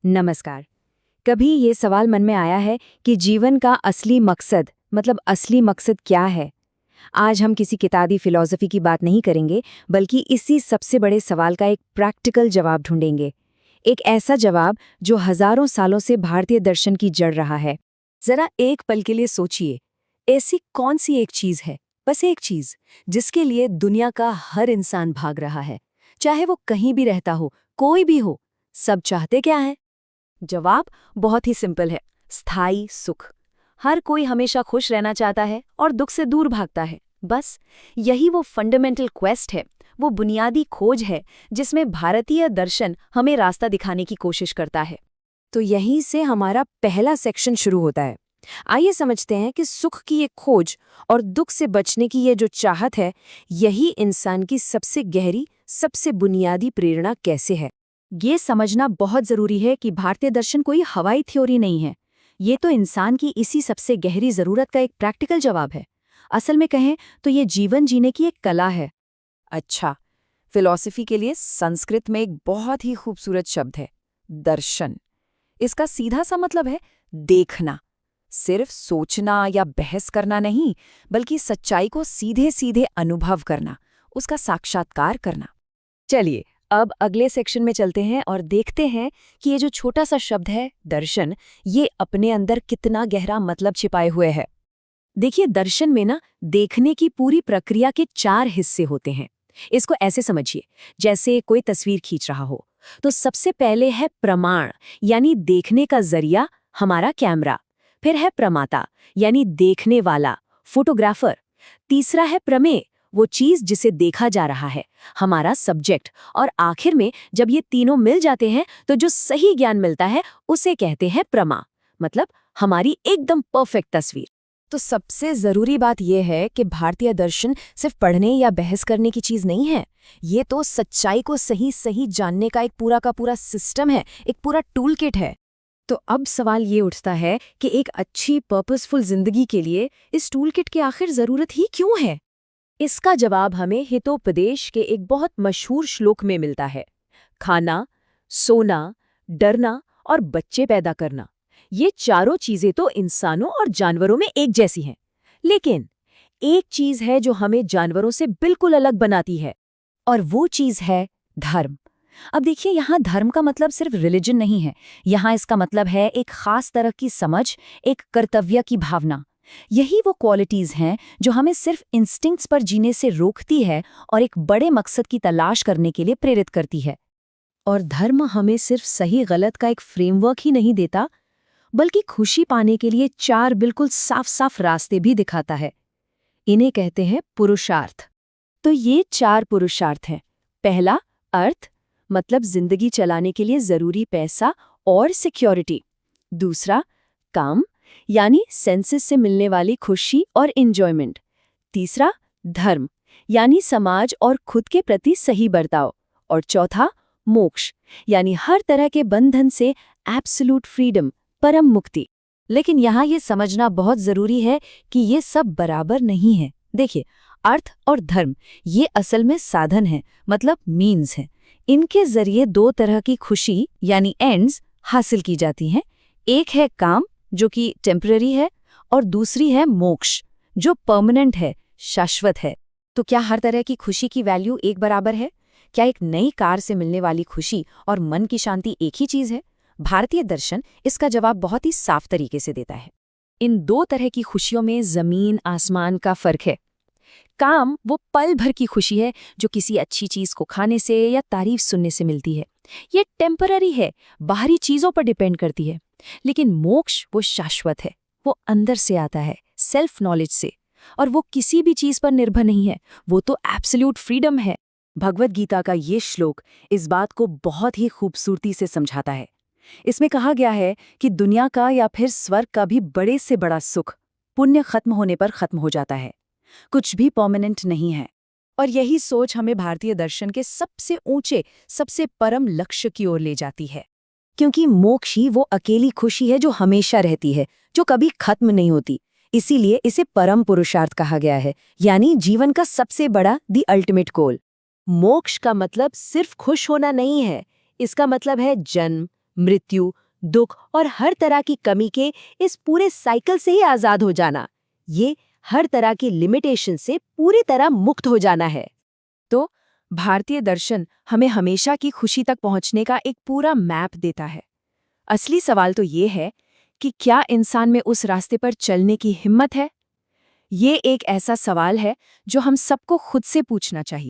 नमस्कार। कभी ये सवाल मन में आया है कि जीवन का असली मकसद असली मकसद क्या है? आज हम किसी किताबी फिलॉसफी की बात नहीं करेंगे, बल्कि इसी सबसे बड़े सवाल का एक प्रैक्टिकल जवाब ढूंढेंगे। एक ऐसा जवाब जो हजारों सालों से भारतीय दर्शन की जड़ रहा है। जरा एक पल के लिए सोचिए, ऐसी कौन सी एक चीज है, बस एक चीज, जिसके लिए दुनिया का हर इंसान भाग रहा है, चाहे वो कहीं भी रहता हो, कोई भी हो। सब चाहते क्या है? जवाब बहुत ही सिंपल है, स्थायी सुख। हर कोई हमेशा खुश रहना चाहता है और दुख से दूर भागता है। बस यही वो फंडामेंटल क्वेस्ट है, वो बुनियादी खोज है जिसमें भारतीय दर्शन हमें रास्ता दिखाने की कोशिश करता है। तो यहीं से हमारा पहला सेक्शन शुरू होता है। आइए समझते हैं कि सुख की ये खोज और दुख से बचने की ये जो चाहत है, यही इंसान की सबसे गहरी, सबसे बुनियादी प्रेरणा कैसे है। ये समझना बहुत जरूरी है कि भारतीय दर्शन कोई हवाई थ्योरी नहीं है। ये तो इंसान की इसी सबसे गहरी जरूरत का एक प्रैक्टिकल जवाब है। असल में कहें तो ये जीवन जीने की एक कला है। अच्छा, फिलॉसफी के लिए संस्कृत में एक बहुत ही खूबसूरत शब्द है, दर्शन। इसका सीधा सा मतलब है देखना। सिर्फ सोचना या बहस करना नहीं, बल्कि सच्चाई को सीधे सीधे अनुभव करना, उसका साक्षात्कार करना। चलिए अब अगले सेक्शन में चलते हैं और देखते हैं कि ये जो छोटा सा शब्द है दर्शन, ये अपने अंदर कितना गहरा मतलब छिपाए हुए है। देखिए, दर्शन में ना देखने की पूरी प्रक्रिया के 4 हिस्से होते हैं। इसको ऐसे समझिए, जैसे कोई तस्वीर खींच रहा हो तो सबसे पहले है प्रमाण, यानी देखने का जरिया, हमारा कैमरा। फिर है प्रमाता, यानी देखने वाला, फोटोग्राफर। तीसरा है प्रमेय, वो चीज जिसे देखा जा रहा है, हमारा सब्जेक्ट। और आखिर में जब ये तीनों मिल जाते हैं तो जो सही ज्ञान मिलता है उसे कहते हैं प्रमा, मतलब हमारी एकदम परफेक्ट तस्वीर। तो सबसे जरूरी बात यह है कि भारतीय दर्शन सिर्फ पढ़ने या बहस करने की चीज नहीं है। ये तो सच्चाई को सही सही जानने का एक पूरा का पूरा सिस्टम है, एक पूरा टूल किट है। तो अब सवाल ये उठता है कि एक अच्छी पर्पसफुल जिंदगी के लिए इस टूल किट की आखिर जरूरत ही क्यों है? इसका जवाब हमें हितोपदेश के एक बहुत मशहूर श्लोक में मिलता है। खाना, सोना, डरना और बच्चे पैदा करना, ये चारों चीजें तो इंसानों और जानवरों में एक जैसी हैं। लेकिन एक चीज है जो हमें जानवरों से बिल्कुल अलग बनाती है, और वो चीज है धर्म। अब देखिए, यहाँ धर्म का मतलब सिर्फ रिलीजन नहीं है। यहाँ इसका मतलब है एक खास तरह की समझ, एक कर्तव्य की भावना। यही वो क्वालिटीज हैं जो हमें सिर्फ इंस्टिंक्ट्स पर जीने से रोकती है और एक बड़े मकसद की तलाश करने के लिए प्रेरित करती है। और धर्म हमें सिर्फ सही गलत का एक फ्रेमवर्क ही नहीं देता, बल्कि खुशी पाने के लिए 4 बिल्कुल साफ साफ रास्ते भी दिखाता है। इन्हें कहते हैं पुरुषार्थ। तो ये 4 पुरुषार्थ हैं। पहला, अर्थ, मतलब जिंदगी चलाने के लिए जरूरी पैसा और सिक्योरिटी। दूसरा, काम, यानी सेंसेस से मिलने वाली खुशी और एंजॉयमेंट। तीसरा, धर्म, यानी समाज और खुद के प्रति सही बर्ताव। और चौथा, मोक्ष, यानी हर तरह के बंधन से एब्सोल्यूट फ्रीडम, परम मुक्ति। लेकिन यहाँ ये समझना बहुत जरूरी है कि ये सब बराबर नहीं है। देखिए, अर्थ और धर्म ये असल में साधन है, मतलब मीन्स है। इनके जरिए 2 तरह की खुशी यानी एंड्स हासिल की जाती हैं। एक है काम, जो कि टेम्पररी है, और दूसरी है मोक्ष, जो परमानेंट है, शाश्वत है। तो क्या हर तरह की खुशी की वैल्यू एक बराबर है? क्या एक नई कार से मिलने वाली खुशी और मन की शांति एक ही चीज है? भारतीय दर्शन इसका जवाब बहुत ही साफ तरीके से देता है। इन 2 तरह की खुशियों में जमीन आसमान का फर्क है। काम वो पल भर की खुशी है जो किसी अच्छी चीज को खाने से या तारीफ सुनने से मिलती है। ये टेम्पररी है, बाहरी चीजों पर डिपेंड करती है। लेकिन मोक्ष वो शाश्वत है, वो अंदर से आता है, सेल्फ नॉलेज से, और वो किसी भी चीज पर निर्भर नहीं है। वो तो एब्सोल्यूट फ्रीडम है। भगवद गीता का ये श्लोक इस बात को बहुत ही खूबसूरती से समझाता है। इसमें कहा गया है कि दुनिया का या फिर स्वर्ग का भी बड़े से बड़ा सुख पुण्य खत्म होने पर खत्म हो जाता है। कुछ भी परमानेंट नहीं है। और यही सोच हमें भारतीय दर्शन के सबसे ऊंचे, सबसे परम लक्ष्य की ओर ले जाती है। क्योंकि मोक्ष ही वो अकेली खुशी है जो हमेशा रहती है, जो कभी खत्म नहीं होती। इसीलिए इसे परम पुरुषार्थ कहा गया है, यानी जीवन का सबसे बड़ा, द अल्टीमेट गोल। मोक्ष का मतलब सिर्फ खुश होना नहीं है। इसका मतलब है जन्म, मृत्यु, दुख और हर तरह की कमी के इस पूरे साइकिल से ही आजाद हो जाना। ये हर तरह की लिमिटेशन से पूरी तरह मुक्त हो जाना है। तो भारतीय दर्शन हमें हमेशा की खुशी तक पहुंचने का एक पूरा मैप देता है। असली सवाल तो ये है कि क्या इंसान में उस रास्ते पर चलने की हिम्मत है? ये एक ऐसा सवाल है जो हम सबको खुद से पूछना चाहिए।